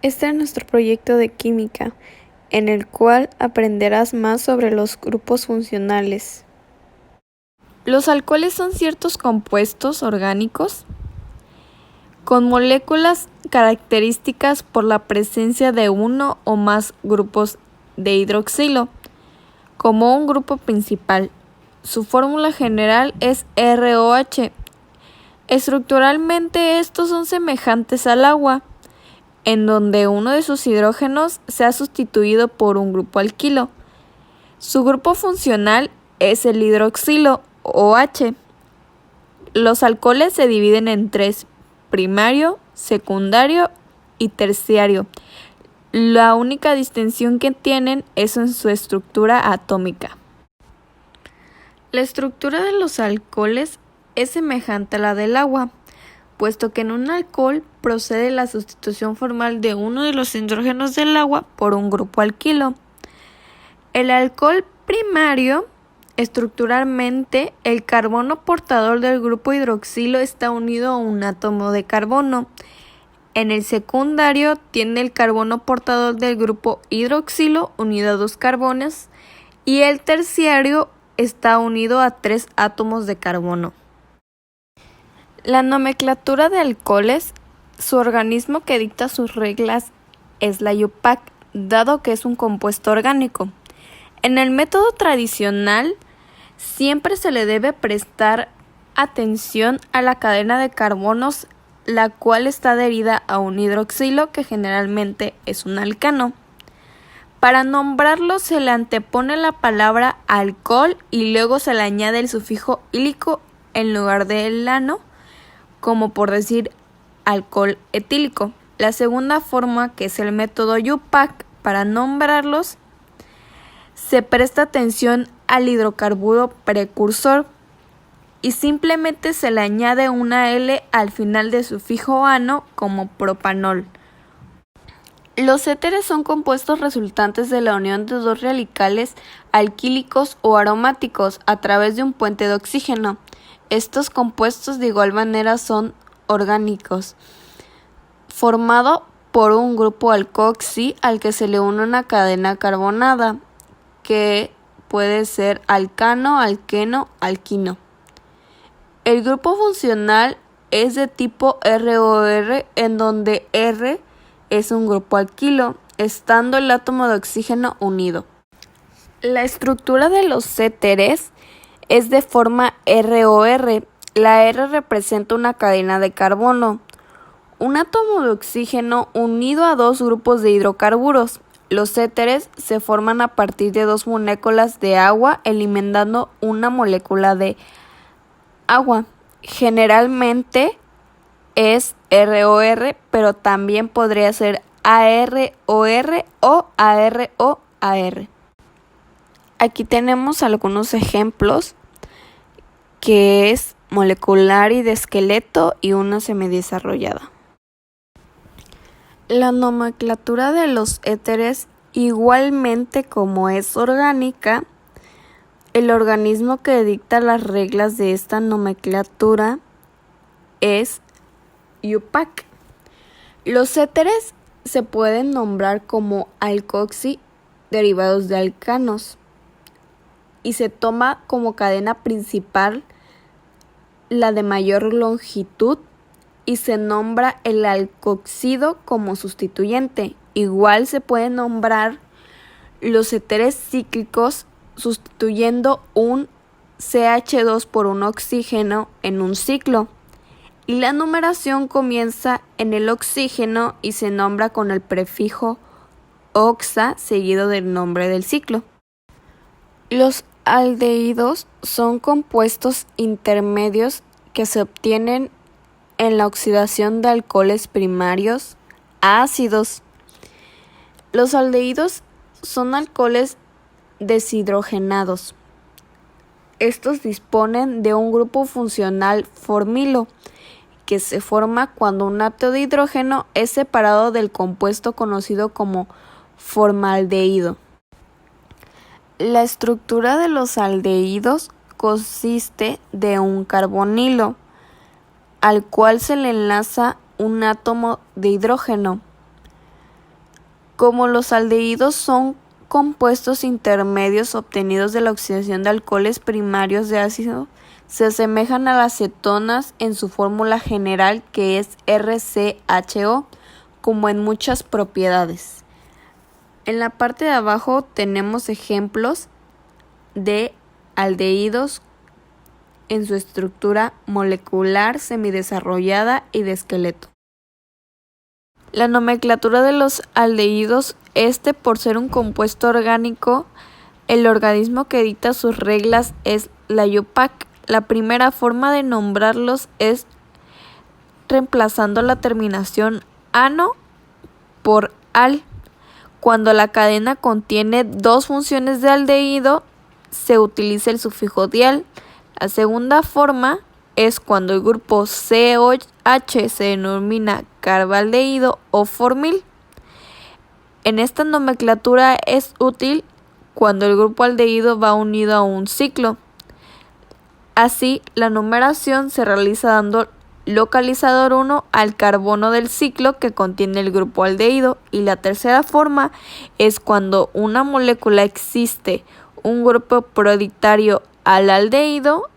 Este es nuestro proyecto de química, en el cual aprenderás más sobre los grupos funcionales. Los alcoholes son ciertos compuestos orgánicos con moléculas características por la presencia de uno o más grupos de hidroxilo como un grupo principal. Su fórmula general es ROH. Estructuralmente estos son semejantes al agua, en donde uno de sus hidrógenos se ha sustituido por un grupo alquilo. Su grupo funcional es el hidroxilo OH. Los alcoholes se dividen en tres: primario, secundario y terciario. La única distinción que tienen es en su estructura atómica. La estructura de los alcoholes es semejante a la del agua, puesto que en un alcohol procede la sustitución formal de uno de los hidrógenos del agua por un grupo alquilo. El alcohol primario, estructuralmente, el carbono portador del grupo hidroxilo está unido a un átomo de carbono. En el secundario tiene el carbono portador del grupo hidroxilo unido a 2 carbonos y el terciario está unido a 3 átomos de carbono. La nomenclatura de alcoholes, su organismo que dicta sus reglas es la IUPAC, dado que es un compuesto orgánico. En el método tradicional, siempre se le debe prestar atención a la cadena de carbonos, la cual está adherida a un hidroxilo que generalmente es un alcano. Para nombrarlo se le antepone la palabra alcohol y luego se le añade el sufijo ílico en lugar del ano, como por decir alcohol etílico. La segunda forma, que es el método IUPAC, para nombrarlos, se presta atención al hidrocarburo precursor y simplemente se le añade una L al final de sufijo ano como propanol. Los éteres son compuestos resultantes de la unión de dos radicales alquílicos o aromáticos a través de un puente de oxígeno. Estos compuestos de igual manera son orgánicos, formado por un grupo alcoxi al que se le une una cadena carbonada, que puede ser alcano, alqueno, alquino. El grupo funcional es de tipo ROR, en donde R es un grupo alquilo, estando el átomo de oxígeno unido. La estructura de los éteres es de forma ROR. La R representa una cadena de carbono, un átomo de oxígeno unido a 2 grupos de hidrocarburos. Los éteres se forman a partir de 2 moléculas de agua eliminando una molécula de agua. Generalmente es ROR, pero también podría ser AROR o AROAR. Aquí tenemos algunos ejemplos, que es molecular y de esqueleto y una semidesarrollada. La nomenclatura de los éteres, igualmente como es orgánica, el organismo que dicta las reglas de esta nomenclatura es IUPAC. Los éteres se pueden nombrar como alcoxi derivados de alcanos y se toma como cadena principal la de mayor longitud y se nombra el alcoxido como sustituyente. Igual se pueden nombrar los éteres cíclicos sustituyendo un CH2 por un oxígeno en un ciclo. Y la numeración comienza en el oxígeno y se nombra con el prefijo oxa seguido del nombre del ciclo. Los aldehídos son compuestos intermedios que se obtienen en la oxidación de alcoholes primarios a ácidos. Los aldehídos son alcoholes deshidrogenados. Estos disponen de un grupo funcional formilo, que se forma cuando un átomo de hidrógeno es separado del compuesto conocido como formaldehído. La estructura de los aldehídos consiste de un carbonilo, al cual se le enlaza un átomo de hidrógeno. Como los aldehídos son compuestos intermedios obtenidos de la oxidación de alcoholes primarios de ácido, se asemejan a las cetonas en su fórmula general, que es RCHO, como en muchas propiedades. En la parte de abajo tenemos ejemplos de aldehídos en su estructura molecular, semidesarrollada y de esqueleto. La nomenclatura de los aldehídos, por ser un compuesto orgánico, el organismo que dicta sus reglas es la IUPAC. La primera forma de nombrarlos es reemplazando la terminación ano por al. Cuando la cadena contiene dos funciones de aldehído, se utiliza el sufijo dial. La segunda forma es cuando el grupo COH se denomina carbaldehído o formil. En esta nomenclatura es útil cuando el grupo aldehído va unido a un ciclo. Así, la numeración se realiza dando localizador 1 al carbono del ciclo que contiene el grupo aldehído, y la tercera forma es cuando una molécula existe un grupo prioritario al aldehído,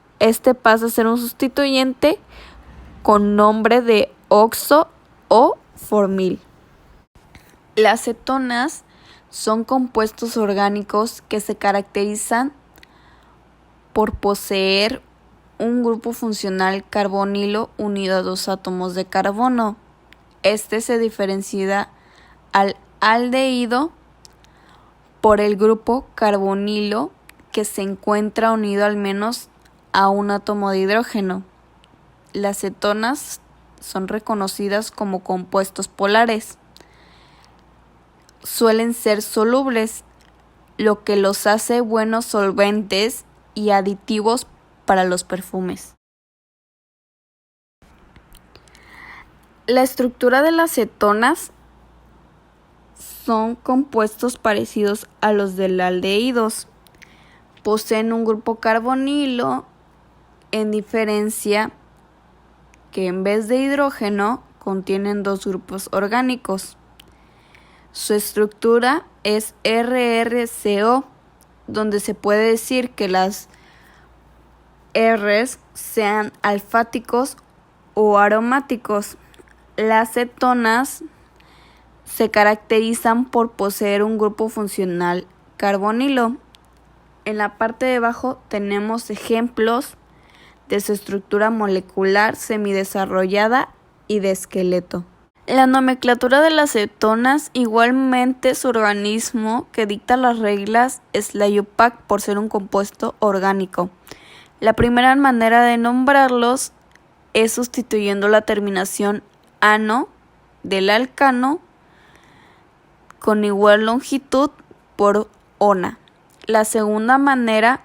pasa a ser un sustituyente con nombre de oxo o formil. Las cetonas son compuestos orgánicos que se caracterizan por poseer un grupo funcional carbonilo unido a dos átomos de carbono. Se diferencia al aldehído por el grupo carbonilo que se encuentra unido al menos a un átomo de hidrógeno. Las cetonas son reconocidas como compuestos polares. Suelen ser solubles, lo que los hace buenos solventes y aditivos para los perfumes. La estructura de las cetonas son compuestos parecidos a los de los aldehídos. Poseen un grupo carbonilo, en diferencia que en vez de hidrógeno contienen dos grupos orgánicos. Su estructura es RRCO, donde se puede decir que las R's sean alfáticos o aromáticos. Las cetonas se caracterizan por poseer un grupo funcional carbonilo. En la parte de abajo tenemos ejemplos de su estructura molecular semidesarrollada y de esqueleto. La nomenclatura de las cetonas, igualmente su organismo que dicta las reglas es la IUPAC por ser un compuesto orgánico. La primera manera de nombrarlos es sustituyendo la terminación ano del alcano con igual longitud por ona. La segunda manera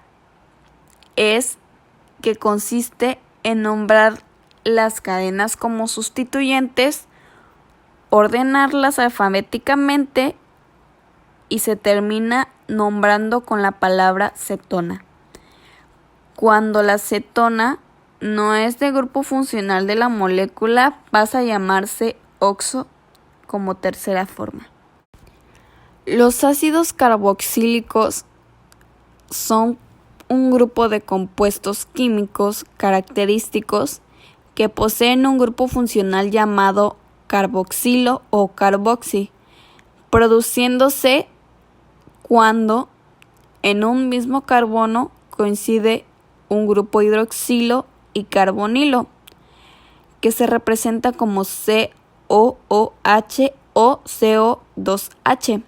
es que consiste en nombrar las cadenas como sustituyentes, ordenarlas alfabéticamente y se termina nombrando con la palabra cetona. Cuando la cetona no es de grupo funcional de la molécula, pasa a llamarse oxo como tercera forma. Los ácidos carboxílicos son un grupo de compuestos químicos característicos que poseen un grupo funcional llamado carboxilo o carboxi, produciéndose cuando en un mismo carbono coincide un grupo hidroxilo y carbonilo, que se representa como COOH o CO2H.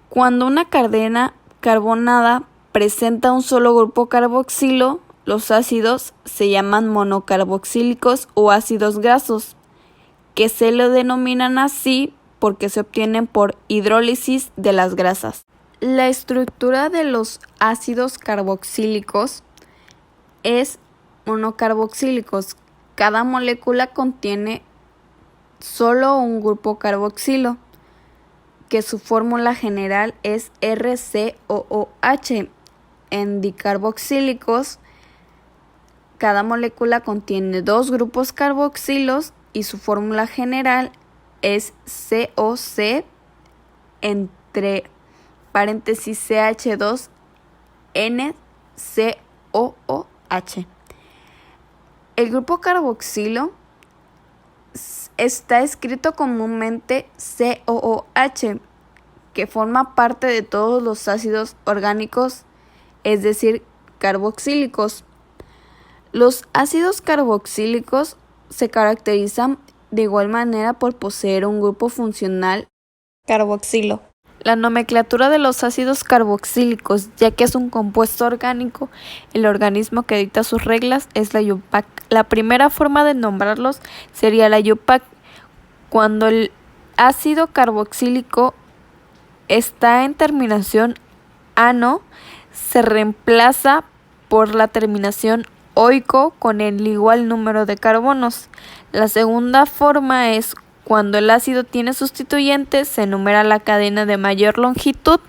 Cuando una cadena carbonada presenta un solo grupo carboxilo, los ácidos se llaman monocarboxílicos o ácidos grasos, que se lo denominan así porque se obtienen por hidrólisis de las grasas. La estructura de los ácidos carboxílicos es monocarboxílicos. Cada molécula contiene solo un grupo carboxilo, que su fórmula general es RCOOH. En dicarboxílicos, cada molécula contiene dos grupos carboxilos y su fórmula general es COC entre paréntesis CH2NCOOH. El grupo carboxilo está escrito comúnmente COOH, que forma parte de todos los ácidos orgánicos, es decir, carboxílicos. Los ácidos carboxílicos se caracterizan de igual manera por poseer un grupo funcional carboxilo. La nomenclatura de los ácidos carboxílicos, ya que es un compuesto orgánico, el organismo que dicta sus reglas es la IUPAC. La primera forma de nombrarlos sería la IUPAC. Cuando el ácido carboxílico está en terminación ano, se reemplaza por la terminación oico con el igual número de carbonos. La segunda forma es cuando el ácido tiene sustituyentes, se enumera la cadena de mayor longitud,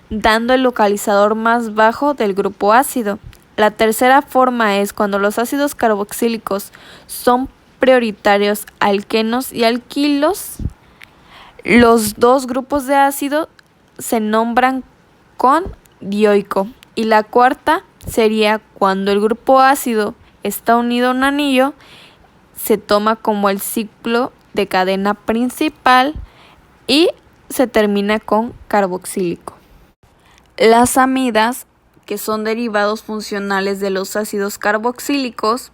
dando el localizador más bajo del grupo ácido. La tercera forma es cuando los ácidos carboxílicos son prioritarios alquenos y alquilos. Los dos grupos de ácido se nombran con dioico. Y la cuarta sería cuando el grupo ácido está unido a un anillo, se toma como el ciclo de cadena principal y se termina con carboxílico. Las amidas, que son derivados funcionales de los ácidos carboxílicos,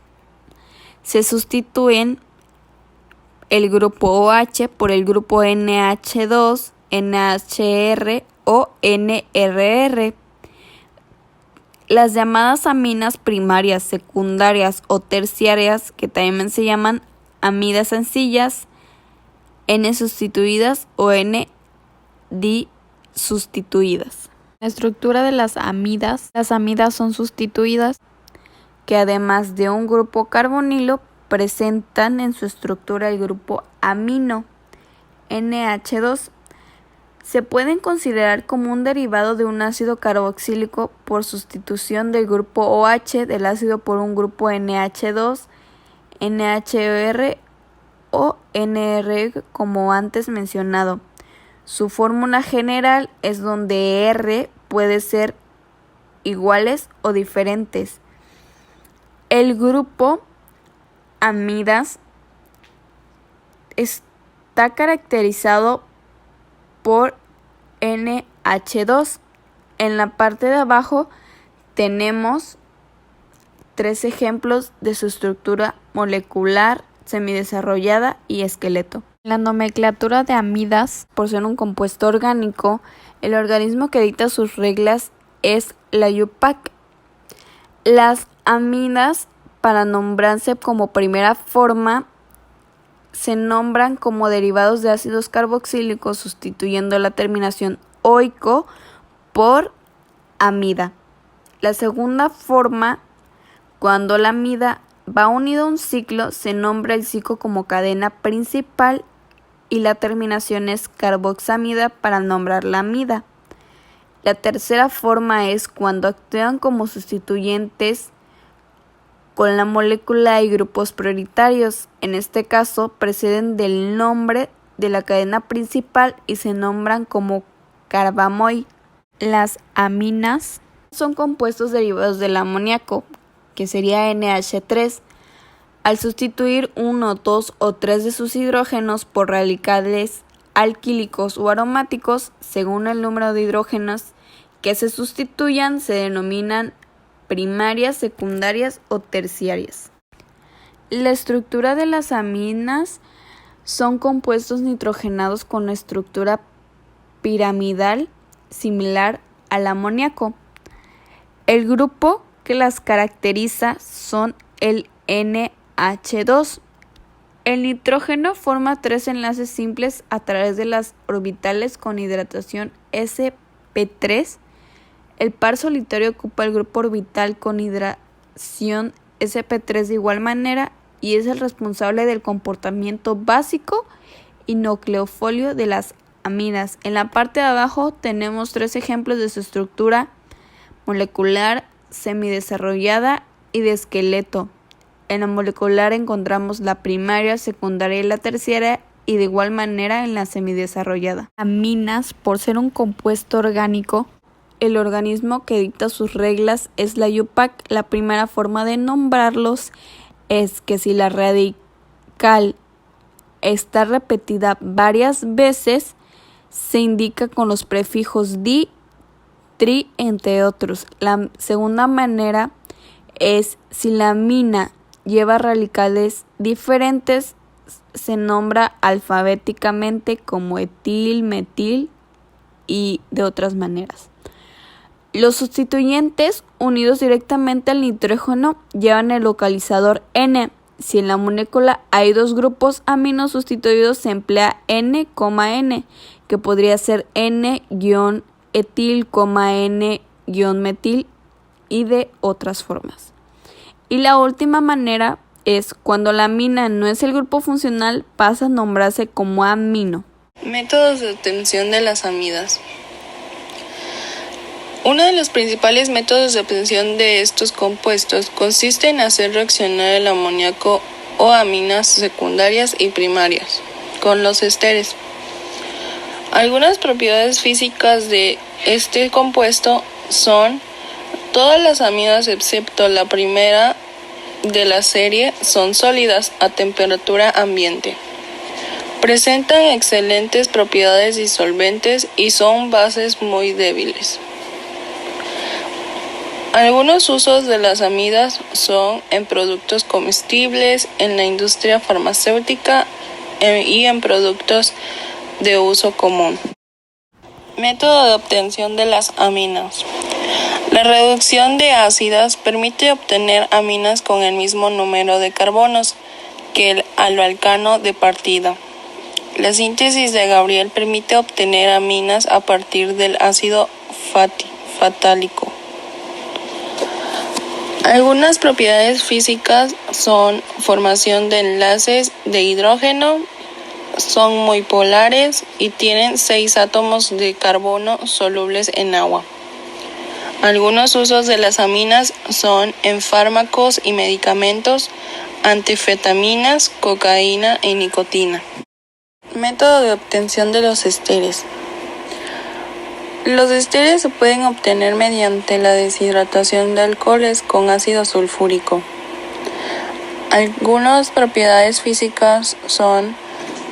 se sustituyen el grupo OH por el grupo NH2, NHR o NRR. Las llamadas aminas primarias, secundarias o terciarias, que también se llaman amidas sencillas, N-sustituidas o N-disustituidas. La estructura de las amidas son sustituidas, que además de un grupo carbonilo, presentan en su estructura el grupo amino, NH2. Se pueden considerar como un derivado de un ácido carboxílico por sustitución del grupo OH del ácido por un grupo NH2, NHR o NR, como antes mencionado. Su fórmula general es donde R puede ser iguales o diferentes. El grupo amidas está caracterizado por NH2. En la parte de abajo tenemos 3 ejemplos de su estructura molecular, semidesarrollada y esqueleto. La nomenclatura de amidas, por ser un compuesto orgánico, el organismo que dicta sus reglas es la IUPAC. Las amidas, para nombrarse como primera forma, se nombran como derivados de ácidos carboxílicos, sustituyendo la terminación oico por amida. La segunda forma, cuando la amida va unido a un ciclo, se nombra el ciclo como cadena principal y la terminación es carboxamida para nombrar la amida. La tercera forma es cuando actúan como sustituyentes con la molécula y grupos prioritarios. En este caso, preceden del nombre de la cadena principal y se nombran como carbamoy. Las aminas son compuestos derivados del amoníaco, que sería NH3. Al sustituir 1, 2 o 3 de sus hidrógenos por radicales alquílicos o aromáticos, según el número de hidrógenos que se sustituyan, se denominan primarias, secundarias o terciarias. La estructura de las aminas son compuestos nitrogenados con estructura piramidal similar al amoníaco. El grupo que las caracteriza son el NH2. El nitrógeno forma 3 enlaces simples a través de las orbitales con hidratación sp3. El par solitario ocupa el grupo orbital con hidratación sp3 de igual manera y es el responsable del comportamiento básico y nucleofolio de las amidas. En la parte de abajo tenemos 3 ejemplos de su estructura molecular, semidesarrollada y de esqueleto. En la molecular encontramos la primaria, secundaria y la terciaria, y de igual manera en la semidesarrollada. Aminas, por ser un compuesto orgánico, el organismo que dicta sus reglas es la IUPAC. La primera forma de nombrarlos es que si la radical está repetida varias veces, se indica con los prefijos di, tri, entre otros. La segunda manera es si la amina lleva radicales diferentes, se nombra alfabéticamente como etil, metil y de otras maneras. Los sustituyentes unidos directamente al nitrógeno llevan el localizador N. Si en la molécula hay dos grupos aminos sustituidos, se emplea N,N, que podría ser N-etil, N-metil y de otras formas. Y la última manera es cuando la amina no es el grupo funcional, pasa a nombrarse como amino. Métodos de obtención de las amidas. Uno de los principales métodos de obtención de estos compuestos consiste en hacer reaccionar el amoníaco o aminas secundarias y primarias con los esteres. Algunas propiedades físicas de este compuesto son: todas las amidas excepto la primera de la serie son sólidas a temperatura ambiente. Presentan excelentes propiedades disolventes y son bases muy débiles. Algunos usos de las amidas son en productos comestibles, en la industria farmacéutica y en productos de uso común. Método de obtención de las aminas. La reducción de ácidas permite obtener aminas con el mismo número de carbonos que el aloalcano de partida. La síntesis de Gabriel permite obtener aminas a partir del ácido fatálico. Algunas propiedades físicas son formación de enlaces de hidrógeno, son muy polares y tienen 6 átomos de carbono solubles en agua. Algunos usos de las aminas son en fármacos y medicamentos, anfetaminas, cocaína y nicotina. Método de obtención de los esteres. Los esteres se pueden obtener mediante la deshidratación de alcoholes con ácido sulfúrico. Algunas propiedades físicas son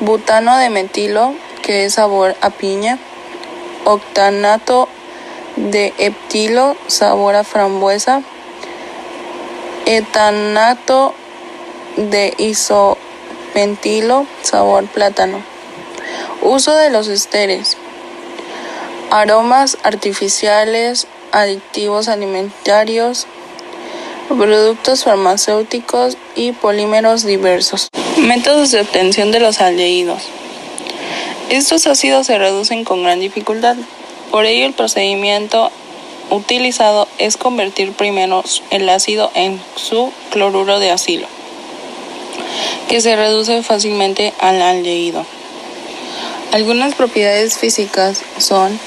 butano de metilo, que es sabor a piña, octanato de heptilo, sabor a frambuesa, etanato de isopentilo, sabor plátano. Uso de los esteres: aromas artificiales, aditivos alimentarios, productos farmacéuticos y polímeros diversos. Métodos de obtención de los aldehídos. Estos ácidos se reducen con gran dificultad. Por ello, el procedimiento utilizado es convertir primero el ácido en su cloruro de acilo, que se reduce fácilmente al aldehído. Algunas propiedades físicas son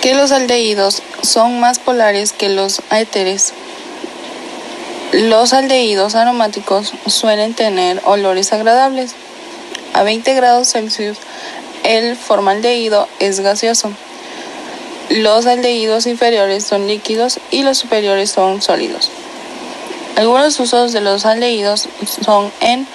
que los aldehídos son más polares que los éteres. Los aldehídos aromáticos suelen tener olores agradables. A 20 grados Celsius, el formaldehído es gaseoso. Los aldehídos inferiores son líquidos y los superiores son sólidos. Algunos usos de los aldehídos son en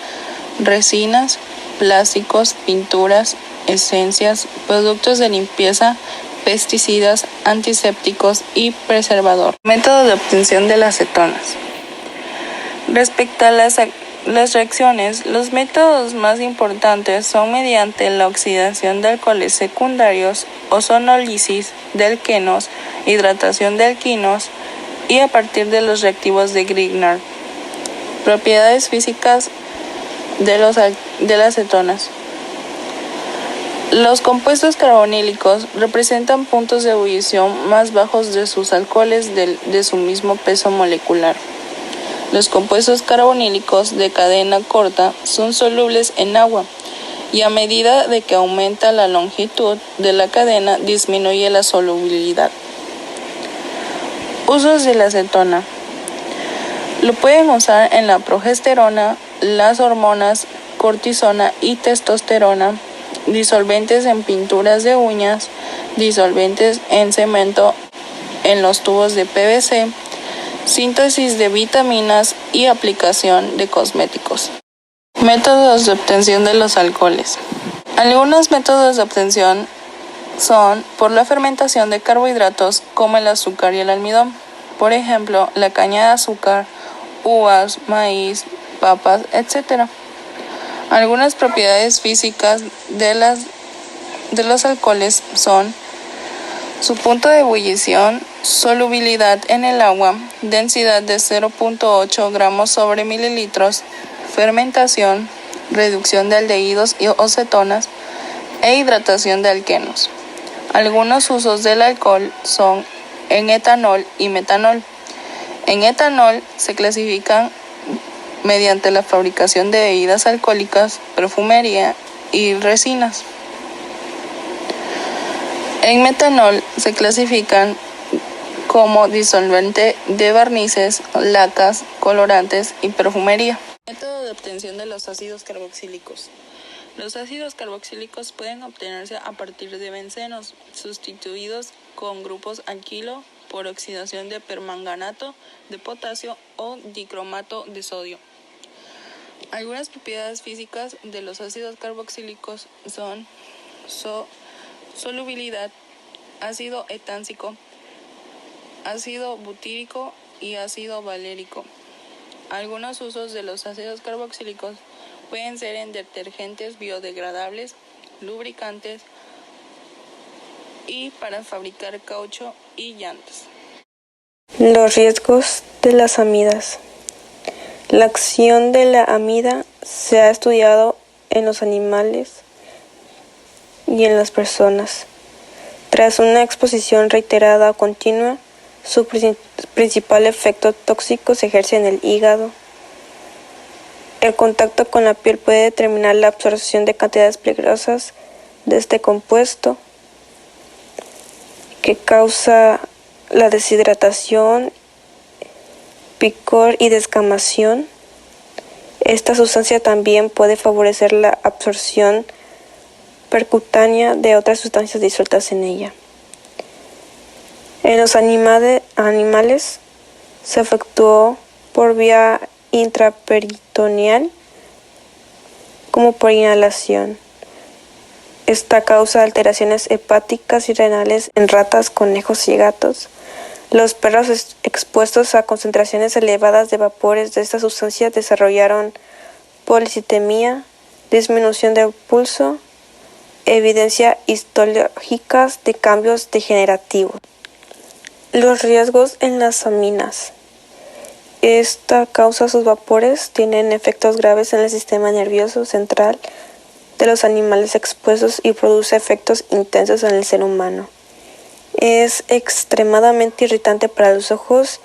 resinas, plásticos, pinturas, esencias, productos de limpieza, pesticidas, antisépticos y preservador. Método de obtención de las cetonas. Respecto a las reacciones, los métodos más importantes son mediante la oxidación de alcoholes secundarios, ozonólisis de alquenos, hidratación de alquinos y a partir de los reactivos de Grignard. Propiedades físicas de las cetonas. Los compuestos carbonílicos representan puntos de ebullición más bajos de sus alcoholes de su mismo peso molecular. Los compuestos carbonílicos de cadena corta son solubles en agua y a medida de que aumenta la longitud de la cadena disminuye la solubilidad. Usos de la acetona. Lo pueden usar en la progesterona, las hormonas cortisona y testosterona, disolventes en pinturas de uñas, disolventes en cemento en los tubos de PVC, síntesis de vitaminas y aplicación de cosméticos. Métodos de obtención de los alcoholes. Algunos métodos de obtención son por la fermentación de carbohidratos como el azúcar y el almidón. Por ejemplo, la caña de azúcar, uvas, maíz, papas, etc. Algunas propiedades físicas de los alcoholes son su punto de ebullición, solubilidad en el agua, densidad de 0.8 gramos sobre mililitros, fermentación, reducción de aldehídos o cetonas e hidratación de alquenos. Algunos usos del alcohol son en etanol y metanol. En etanol se clasifican mediante la fabricación de bebidas alcohólicas, perfumería y resinas. En metanol se clasifican como disolvente de barnices, lacas, colorantes y perfumería. Método de obtención de los ácidos carboxílicos. Los ácidos carboxílicos pueden obtenerse a partir de bencenos, sustituidos con grupos alquilo por oxidación de permanganato de potasio o dicromato de sodio. Algunas propiedades físicas de los ácidos carboxílicos son solubilidad, ácido etánsico, ácido butírico y ácido valérico. Algunos usos de los ácidos carboxílicos pueden ser en detergentes biodegradables, lubricantes y para fabricar caucho y llantas. Los riesgos de las amidas. La acción de la amida se ha estudiado en los animales y en las personas. Tras una exposición reiterada o continua, su principal efecto tóxico se ejerce en el hígado. El contacto con la piel puede determinar la absorción de cantidades peligrosas de este compuesto, que causa la deshidratación, picor y descamación. Esta sustancia también puede favorecer la absorción percutánea de otras sustancias disueltas en ella. En los animales se efectuó por vía intraperitoneal como por inhalación. Esta causa alteraciones hepáticas y renales en ratas, conejos y gatos. Los perros expuestos a concentraciones elevadas de vapores de esta sustancia desarrollaron policitemia, disminución del pulso, evidencia histológicas de cambios degenerativos. Los riesgos en las aminas. Esta causa sus vapores tienen efectos graves en el sistema nervioso central de los animales expuestos y produce efectos intensos en el ser humano. Es extremadamente irritante para los ojos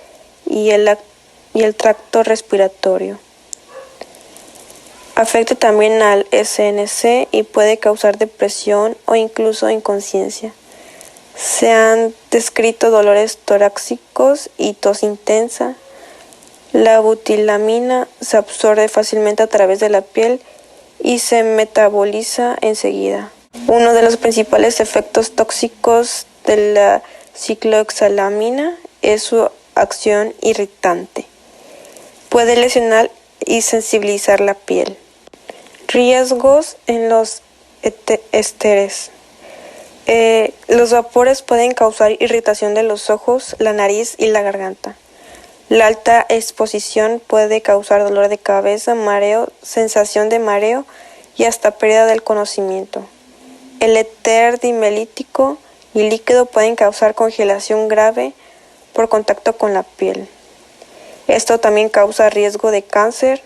y el tracto respiratorio. Afecta también al SNC y puede causar depresión o incluso inconsciencia. Se han descrito dolores torácicos y tos intensa. La butilamina se absorbe fácilmente a través de la piel y se metaboliza enseguida. Uno de los principales efectos tóxicos de la ciclohexalamina es su acción irritante. Puede lesionar y sensibilizar la piel. Riesgos en los ésteres. Los vapores pueden causar irritación de los ojos, la nariz y la garganta. La alta exposición puede causar dolor de cabeza, mareo, sensación de mareo y hasta pérdida del conocimiento. El éter dimelítico y líquido pueden causar congelación grave por contacto con la piel. Esto también causa riesgo de cáncer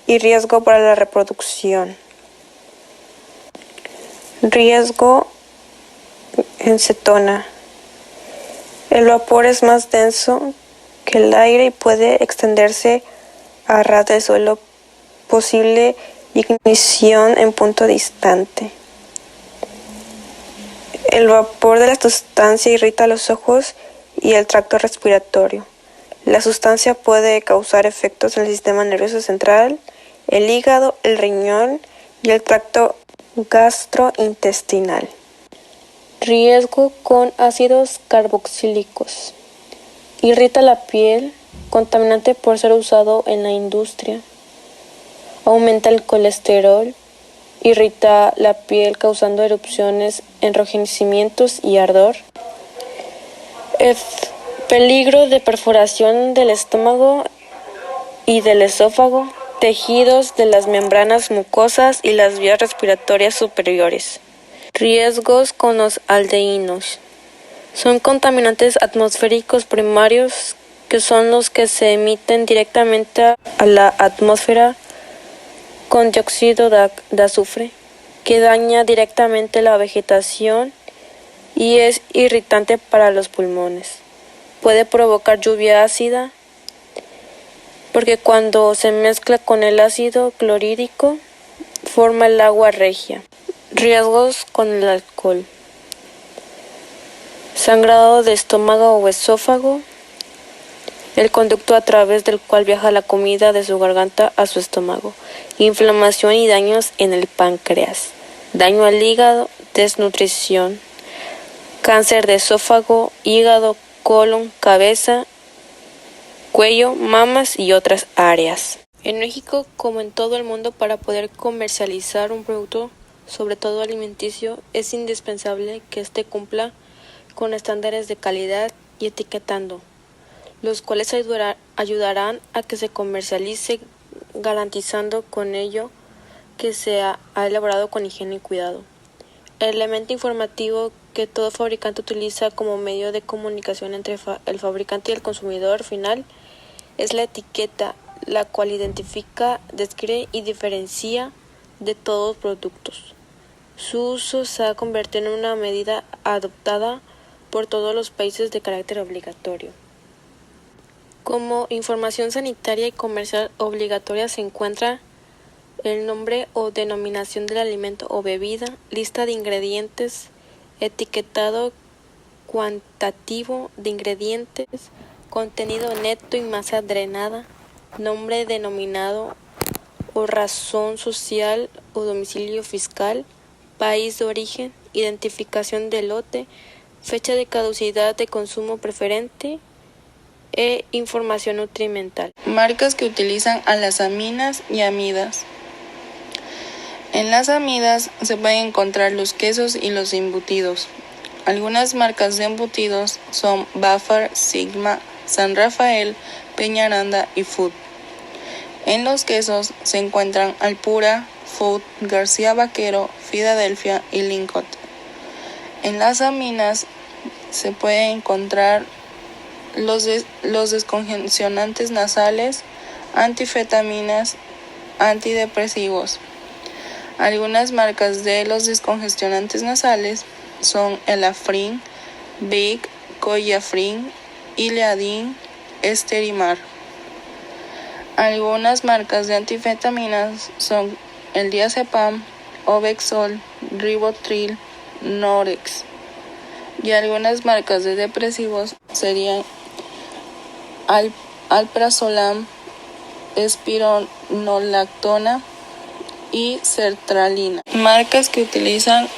y riesgo para la reproducción. Riesgo en cetona. El vapor es más denso que el aire y puede extenderse a ras del suelo, posible ignición en punto distante. El vapor de la sustancia irrita los ojos y el tracto respiratorio. La sustancia puede causar efectos en el sistema nervioso central el hígado, el riñón y el tracto gastrointestinal. Riesgo con ácidos carboxílicos. Irrita la piel, contaminante por ser usado en la industria. Aumenta el colesterol, irrita la piel causando erupciones, enrojecimientos y ardor. Peligro de perforación del estómago y del esófago, tejidos de las membranas mucosas y las vías respiratorias superiores. Riesgos con los aldehídos. Son contaminantes atmosféricos primarios que son los que se emiten directamente a la atmósfera con dióxido de azufre, que daña directamente la vegetación y es irritante para los pulmones. Puede provocar lluvia ácida, porque cuando se mezcla con el ácido clorhídrico, forma el agua regia. Riesgos con el alcohol. Sangrado de estómago o esófago, el conducto a través del cual viaja la comida de su garganta a su estómago. Inflamación y daños en el páncreas. Daño al hígado, desnutrición. Cáncer de esófago, hígado, colon, cabeza, cuello, mamas y otras áreas. En México, como en todo el mundo, para poder comercializar un producto, sobre todo alimenticio, es indispensable que éste cumpla con estándares de calidad y etiquetando, los cuales ayudarán a que se comercialice, garantizando con ello que sea elaborado con higiene y cuidado. El elemento informativo que todo fabricante utiliza como medio de comunicación entre el fabricante y el consumidor final es la etiqueta, la cual identifica, describe y diferencia de todos los productos. Su uso se ha convertido en una medida adoptada por todos los países de carácter obligatorio. Como información sanitaria y comercial obligatoria se encuentra el nombre o denominación del alimento o bebida, lista de ingredientes, etiquetado cuantitativo de ingredientes, contenido neto y masa drenada, nombre denominado o razón social o domicilio fiscal, país de origen, identificación de lote, fecha de caducidad de consumo preferente e información nutrimental. Marcas que utilizan a las aminas y amidas. En las amidas se pueden encontrar los quesos y los embutidos. Algunas marcas de embutidos son Bafar, Sigma, San Rafael, Peñaranda y Food. En los quesos se encuentran Alpura, Food, García Vaquero, Filadelfia y Lincoln. En las aminas se pueden encontrar los descongestionantes nasales, antifetaminas, antidepresivos. Algunas marcas de los descongestionantes nasales son Elafrin, Vic, Collafrin, Iliadin, Esterimar. Algunas marcas de antifetaminas son el diazepam, Obexol, Ribotril, Norex. Y algunas marcas de depresivos serían Alprazolam, Espironolactona y sertralina. Marcas que utilizan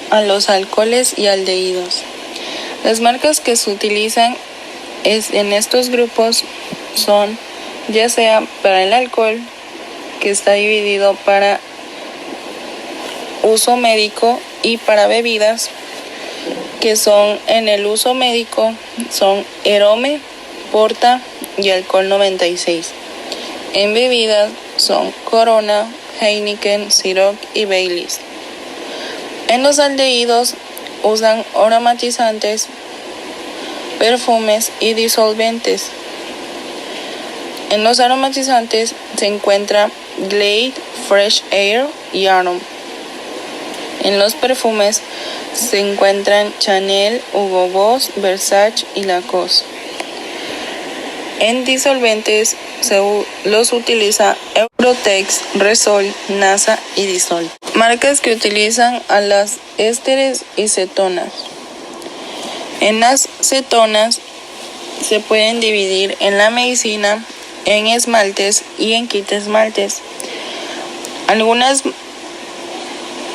a los alcoholes y aldehídos. Las marcas que se utilizan en estos grupos son ya sea para el alcohol, que está dividido para uso médico, y para bebidas, que son en el uso médico son Erome, Porta y Alcohol 96. En bebidas son Corona, Heineken, Ciroc y Baileys. En los aldehídos usan aromatizantes, perfumes y disolventes. En los aromatizantes se encuentra Glade, Fresh Air y Arom. En los perfumes se encuentran Chanel, Hugo Boss, Versace y Lacoste. En disolventes los utiliza Eurotex, Resol, NASA y Disol. Marcas que utilizan a las ésteres y cetonas. En las cetonas se pueden dividir en la medicina, en esmaltes y en kit esmaltes. Algunas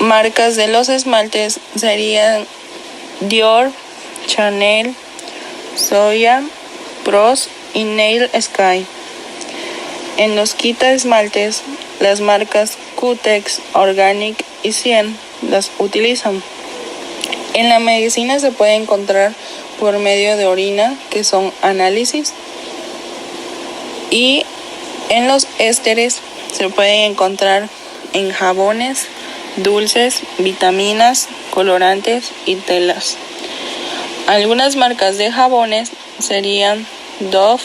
marcas de los esmaltes serían Dior, Chanel, Zoya, Pros y Nail Sky. En los quita esmaltes, las marcas Cutex, Organic y 100 las utilizan. En la medicina se puede encontrar por medio de orina, que son análisis, y en los ésteres se pueden encontrar en jabones, dulces, vitaminas, colorantes y telas. Algunas marcas de jabones serían Dove,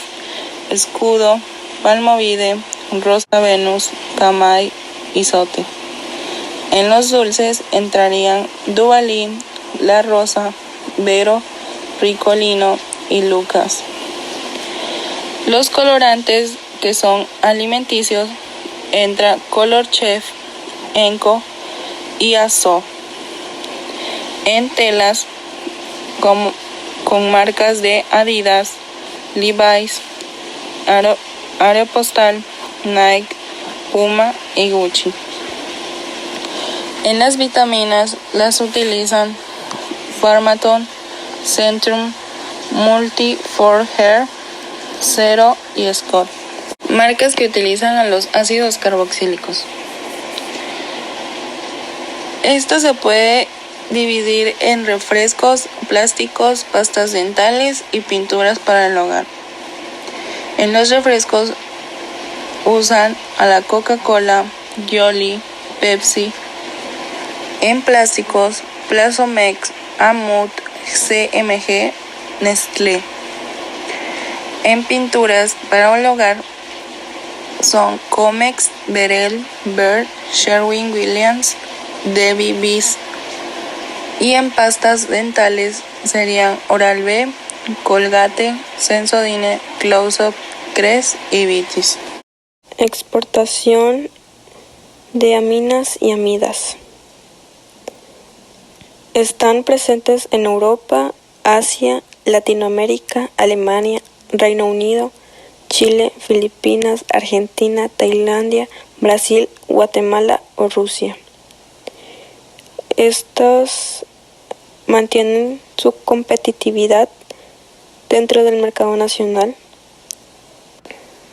Escudo, Palmovide, Rosa Venus, Camay y Sote. En los dulces entrarían Duvalin, La Rosa, Vero, Ricolino y Lucas. Los colorantes que son alimenticios entra Color Chef, Enco y Azo. En telas con marcas de Adidas, Levi's, Aeropostale, Nike, Puma y Gucci. En las vitaminas las utilizan Pharmaton, Centrum, Multi for Hair, Zero y Scott. Marcas que utilizan a los ácidos carboxílicos. Esto se puede dividir en refrescos, plásticos, pastas dentales y pinturas para el hogar. En los refrescos usan a la Coca-Cola, Yoli, Pepsi. En plásticos, Plasomex, Amut, CMG, Nestlé. En pinturas para el hogar son Comex, Berel, Bird, Sherwin-Williams, Debbie Bees. Y en pastas dentales serían Oral-B, Colgate, Sensodyne, Close-Up, Crest y Vitis. Exportación de aminas y amidas. Están presentes en Europa, Asia, Latinoamérica, Alemania, Reino Unido, Chile, Filipinas, Argentina, Tailandia, Brasil, Guatemala o Rusia. Estos mantienen su competitividad dentro del mercado nacional.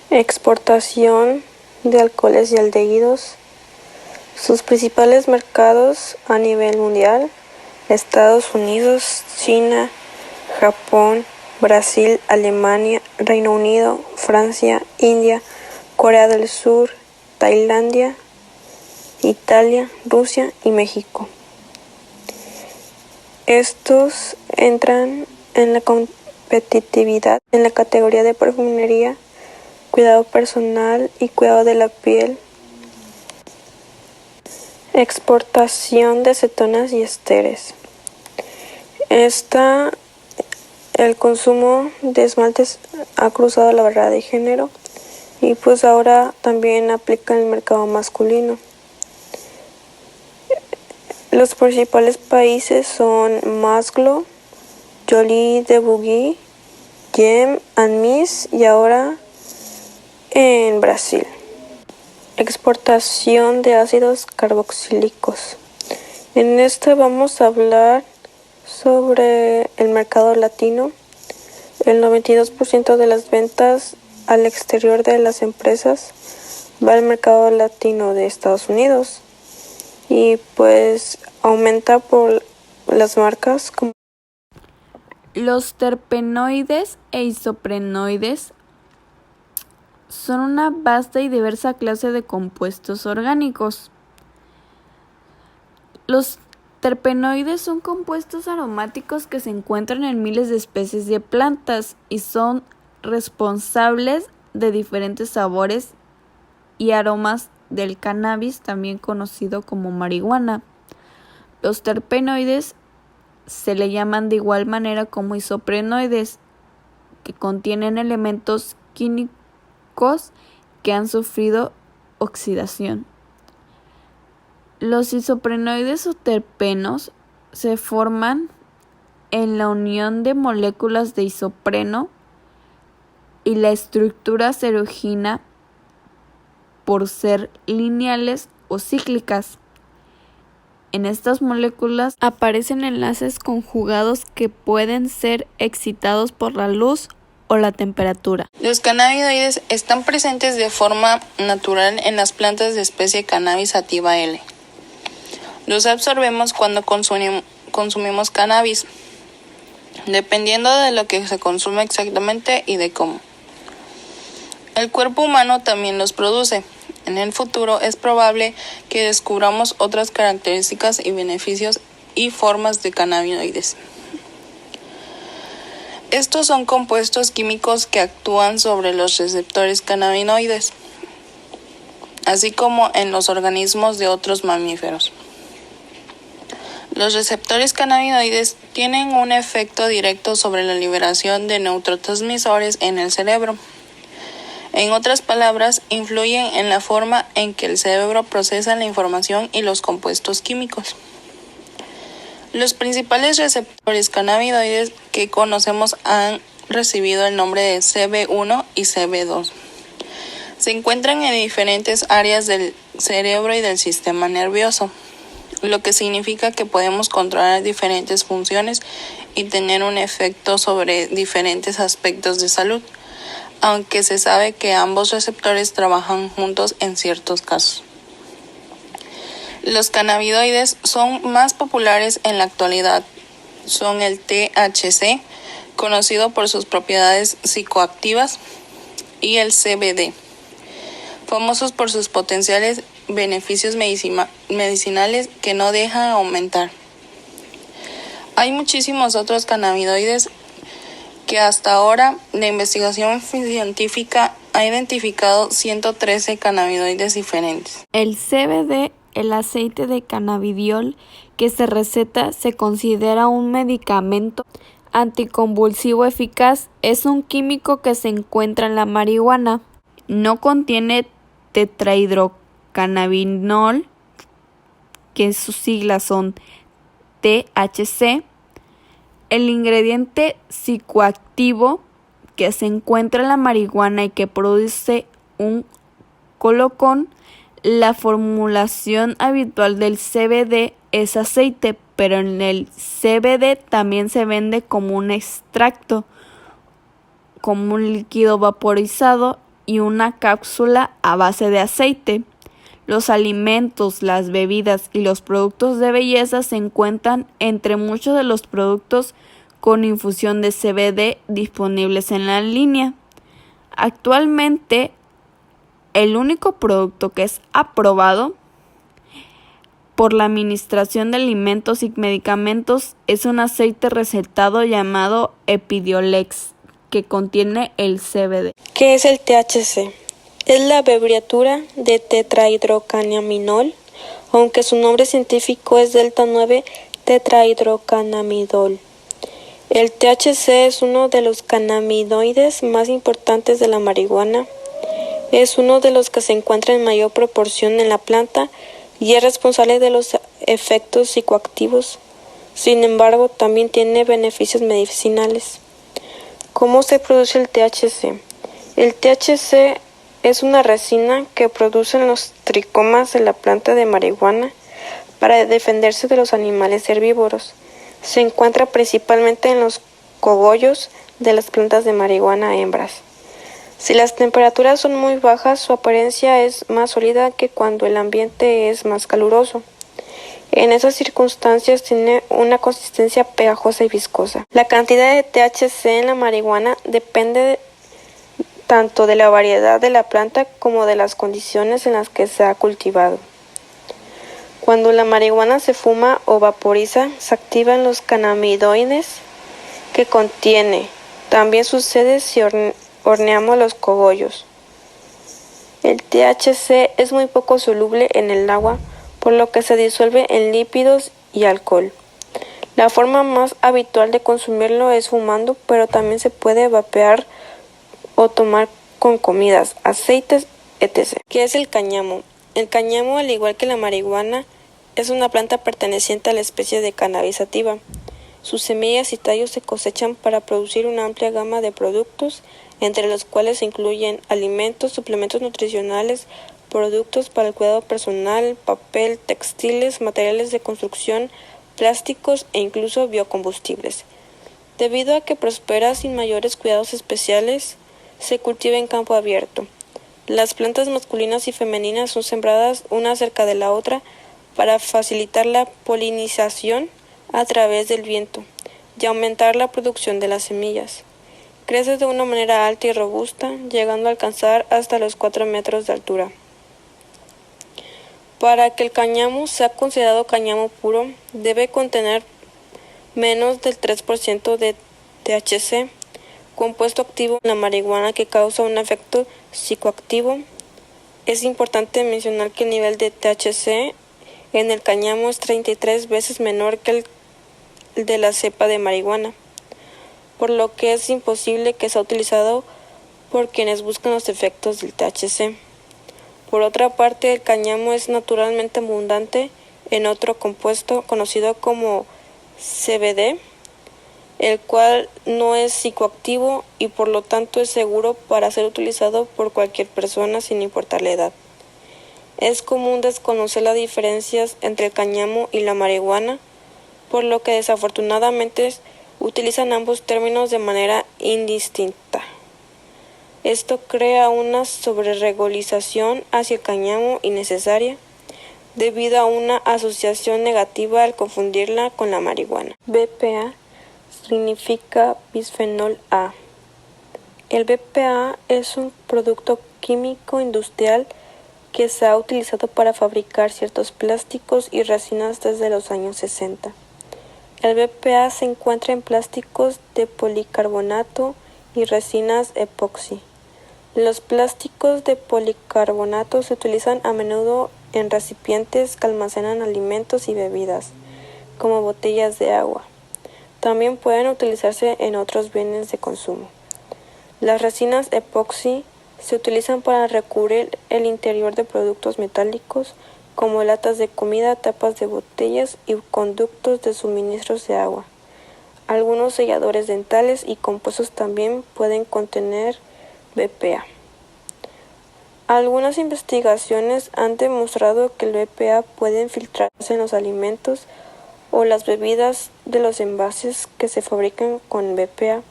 Exportación de alcoholes y aldehídos. Sus principales mercados a nivel mundial: Estados Unidos, China, Japón, Brasil, Alemania, Reino Unido, Francia, India, Corea del Sur, Tailandia, Italia, Rusia y México. Estos entran en la competitividad en la categoría de perfumería, cuidado personal y cuidado de la piel. Exportación de cetonas y esteres. El consumo de esmaltes ha cruzado la barrera de género y pues ahora también aplica en el mercado masculino. Los principales países son Masglo, Jolie de Bougie, Gem and Miss y ahora en Brasil. Exportación de ácidos carboxílicos. En vamos a hablar sobre el mercado latino. El 92% de las ventas al exterior de las empresas va al mercado latino de Estados Unidos y pues aumenta por las marcas como Los terpenoides e isoprenoides son una vasta y diversa clase de compuestos orgánicos. Los terpenoides son compuestos aromáticos que se encuentran en miles de especies de plantas y son responsables de diferentes sabores y aromas del cannabis, también conocido como marihuana. Los terpenoides se le llaman de igual manera como isoprenoides, que contienen elementos químicos que han sufrido oxidación. Los isoprenoides o terpenos se forman en la unión de moléculas de isopreno y la estructura se origina por ser lineales o cíclicas. En estas moléculas aparecen enlaces conjugados que pueden ser excitados por la luz o la temperatura. Los cannabinoides están presentes de forma natural en las plantas de especie Cannabis sativa L. Los absorbemos cuando consumimos cannabis, dependiendo de lo que se consume exactamente y de cómo. El cuerpo humano también los produce. En el futuro es probable que descubramos otras características y beneficios y formas de cannabinoides. Estos son compuestos químicos que actúan sobre los receptores cannabinoides, así como en los organismos de otros mamíferos. Los receptores cannabinoides tienen un efecto directo sobre la liberación de neurotransmisores en el cerebro. En otras palabras, influyen en la forma en que el cerebro procesa la información y los compuestos químicos. Los principales receptores cannabinoides que conocemos han recibido el nombre de CB1 y CB2. Se encuentran en diferentes áreas del cerebro y del sistema nervioso, lo que significa que podemos controlar diferentes funciones y tener un efecto sobre diferentes aspectos de salud, aunque se sabe que ambos receptores trabajan juntos en ciertos casos. Los cannabinoides son más populares en la actualidad. Son el THC, conocido por sus propiedades psicoactivas, y el CBD, famosos por sus potenciales beneficios medicinales que no dejan aumentar. Hay muchísimos otros cannabinoides que hasta ahora la investigación científica ha identificado 113 cannabinoides diferentes. El CBD, el aceite de cannabidiol que se receta, se considera un medicamento anticonvulsivo eficaz. Es un químico que se encuentra en la marihuana. No contiene tetrahidrocannabinol, que sus siglas son THC. El ingrediente psicoactivo que se encuentra en la marihuana y que produce un colocón. La formulación habitual del CBD es aceite, pero en el CBD también se vende como un extracto, como un líquido vaporizado y una cápsula a base de aceite. Los alimentos, las bebidas y los productos de belleza se encuentran entre muchos de los productos con infusión de CBD disponibles en la línea. Actualmente, el único producto que es aprobado por la Administración de Alimentos y Medicamentos es un aceite recetado llamado Epidiolex, que contiene el CBD. ¿Qué es el THC? Es la abreviatura de tetrahidrocannaminol, aunque su nombre científico es delta 9-tetrahidrocannabinol. El THC es uno de los cannabinoides más importantes de la marihuana. Es uno de los que se encuentra en mayor proporción en la planta y es responsable de los efectos psicoactivos. Sin embargo, también tiene beneficios medicinales. ¿Cómo se produce el THC? El THC es una resina que producen los tricomas de la planta de marihuana para defenderse de los animales herbívoros. Se encuentra principalmente en los cogollos de las plantas de marihuana hembras. Si las temperaturas son muy bajas, su apariencia es más sólida que cuando el ambiente es más caluroso. En esas circunstancias tiene una consistencia pegajosa y viscosa. La cantidad de THC en la marihuana depende tanto de la variedad de la planta como de las condiciones en las que se ha cultivado. Cuando la marihuana se fuma o vaporiza, se activan los cannabinoides que contiene. También sucede si horneamos los cogollos. El THC es muy poco soluble en el agua, por lo que se disuelve en lípidos y alcohol. La forma más habitual de consumirlo es fumando, pero también se puede vapear o tomar con comidas, aceites, etc. ¿Qué es el cáñamo? El cáñamo, al igual que la marihuana, es una planta perteneciente a la especie de Cannabis sativa. Sus semillas y tallos se cosechan para producir una amplia gama de productos, entre los cuales se incluyen alimentos, suplementos nutricionales, productos para el cuidado personal, papel, textiles, materiales de construcción, plásticos e incluso biocombustibles. Debido a que prospera sin mayores cuidados especiales, se cultiva en campo abierto. Las plantas masculinas y femeninas son sembradas una cerca de la otra para facilitar la polinización a través del viento y aumentar la producción de las semillas. Crece de una manera alta y robusta, llegando a alcanzar hasta los 4 metros de altura. Para que el cáñamo sea considerado cáñamo puro, debe contener menos del 3% de THC, compuesto activo en la marihuana que causa un efecto psicoactivo. Es importante mencionar que el nivel de THC en el cáñamo es 33 veces menor que el de la cepa de marihuana, por lo que es imposible que sea utilizado por quienes buscan los efectos del THC. Por otra parte, el cáñamo es naturalmente abundante en otro compuesto conocido como CBD, el cual no es psicoactivo y por lo tanto es seguro para ser utilizado por cualquier persona sin importar la edad. Es común desconocer las diferencias entre el cáñamo y la marihuana, por lo que desafortunadamente utilizan ambos términos de manera indistinta. Esto crea una sobreregulación hacia el cáñamo innecesaria, debido a una asociación negativa al confundirla con la marihuana. BPA significa bisfenol A. El BPA es un producto químico industrial que se ha utilizado para fabricar ciertos plásticos y resinas desde los años 60. El BPA se encuentra en plásticos de policarbonato y resinas epoxi. Los plásticos de policarbonato se utilizan a menudo en recipientes que almacenan alimentos y bebidas, como botellas de agua. También pueden utilizarse en otros bienes de consumo. Las resinas epoxi se utilizan para recubrir el interior de productos metálicos, como latas de comida, tapas de botellas y conductos de suministros de agua. Algunos selladores dentales y compuestos también pueden contener BPA. Algunas investigaciones han demostrado que el BPA puede infiltrarse en los alimentos o las bebidas de los envases que se fabrican con BPA.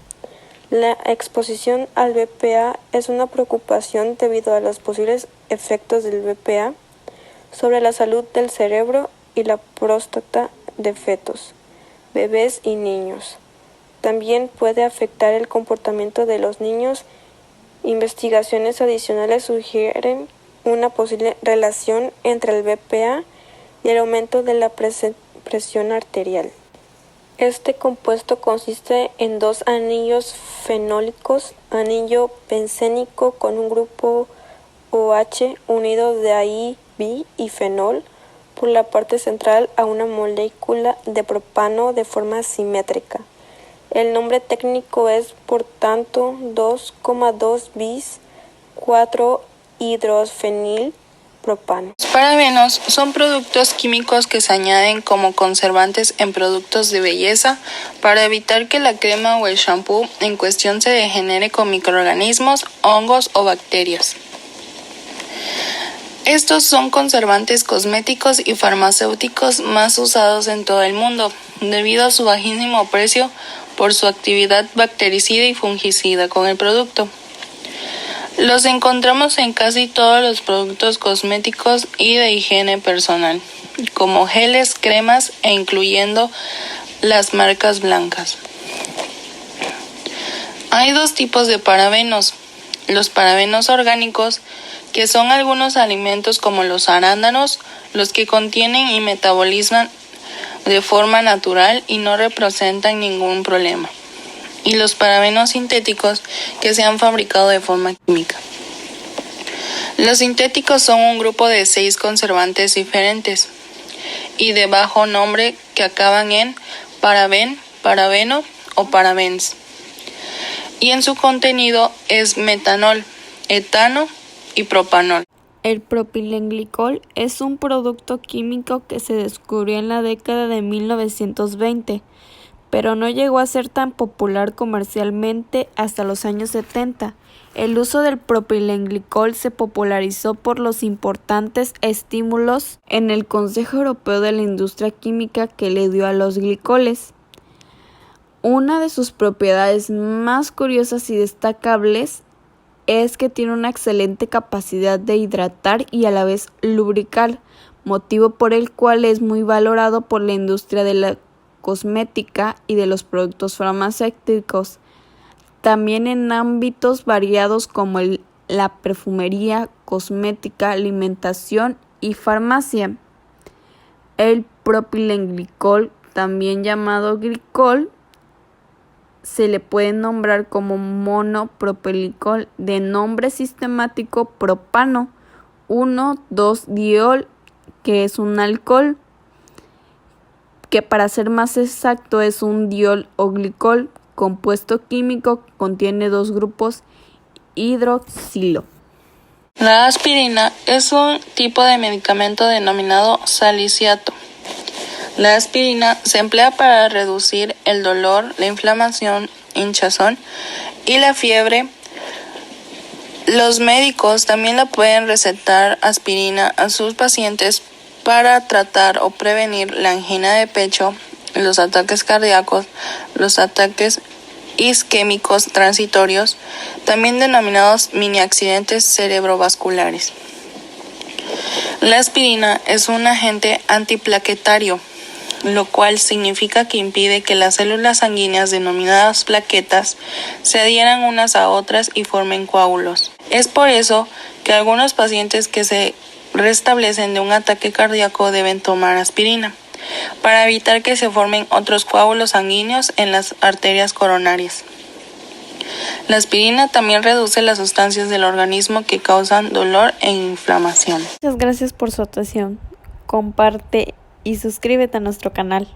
La exposición al BPA es una preocupación debido a los posibles efectos del BPA sobre la salud del cerebro y la próstata de fetos, bebés y niños. También puede afectar el comportamiento de los niños. Investigaciones adicionales sugieren una posible relación entre el BPA y el aumento de la presión arterial. Este compuesto consiste en dos anillos fenólicos, anillo bencénico con un grupo OH unido de AIB y fenol por la parte central a una molécula de propano de forma simétrica. El nombre técnico es, por tanto, 2,2-bis 4-hidrosfenilpropano. Los parabenos son productos químicos que se añaden como conservantes en productos de belleza para evitar que la crema o el shampoo en cuestión se degenere con microorganismos, hongos o bacterias. Estos son conservantes cosméticos y farmacéuticos más usados en todo el mundo, debido a su bajísimo precio por su actividad bactericida y fungicida con el producto. Los encontramos en casi todos los productos cosméticos y de higiene personal, como geles, cremas e incluyendo las marcas blancas. Hay dos tipos de parabenos: los parabenos orgánicos, que son algunos alimentos como los arándanos, los que contienen y metabolizan de forma natural y no representan ningún problema, y los parabenos sintéticos, que se han fabricado de forma química. Los sintéticos son un grupo de 6 conservantes diferentes y de bajo nombre que acaban en paraben, parabeno o parabens, y en su contenido es metanol, etano y propanol. El propilenglicol es un producto químico que se descubrió en la década de 1920 pero no llegó a ser tan popular comercialmente hasta los años 70. El uso del propilenglicol se popularizó por los importantes estímulos en el Consejo Europeo de la Industria Química que le dio a los glicoles. Una de sus propiedades más curiosas y destacables es que tiene una excelente capacidad de hidratar y a la vez lubricar, motivo por el cual es muy valorado por la industria de la cosmética y de los productos farmacéuticos. También en ámbitos variados como la perfumería, cosmética, alimentación y farmacia. El propilenglicol, también llamado glicol, se le puede nombrar como monopropilicol, de nombre sistemático propano 1,2-diol, que es un alcohol, que para ser más exacto es un diol o glicol, compuesto químico que contiene dos grupos hidroxilo. La aspirina es un tipo de medicamento denominado saliciato. La aspirina se emplea para reducir el dolor, la inflamación, hinchazón y la fiebre. Los médicos también la pueden recetar aspirina a sus pacientes para tratar o prevenir la angina de pecho, los ataques cardíacos, los ataques isquémicos transitorios, también denominados mini accidentes cerebrovasculares. La aspirina es un agente antiplaquetario, lo cual significa que impide que las células sanguíneas denominadas plaquetas se adhieran unas a otras y formen coágulos. Es por eso que algunos pacientes que se restablecen de un ataque cardíaco deben tomar aspirina, para evitar que se formen otros coágulos sanguíneos en las arterias coronarias. La aspirina también reduce las sustancias del organismo que causan dolor e inflamación. Muchas gracias por su atención. Comparte y suscríbete a nuestro canal.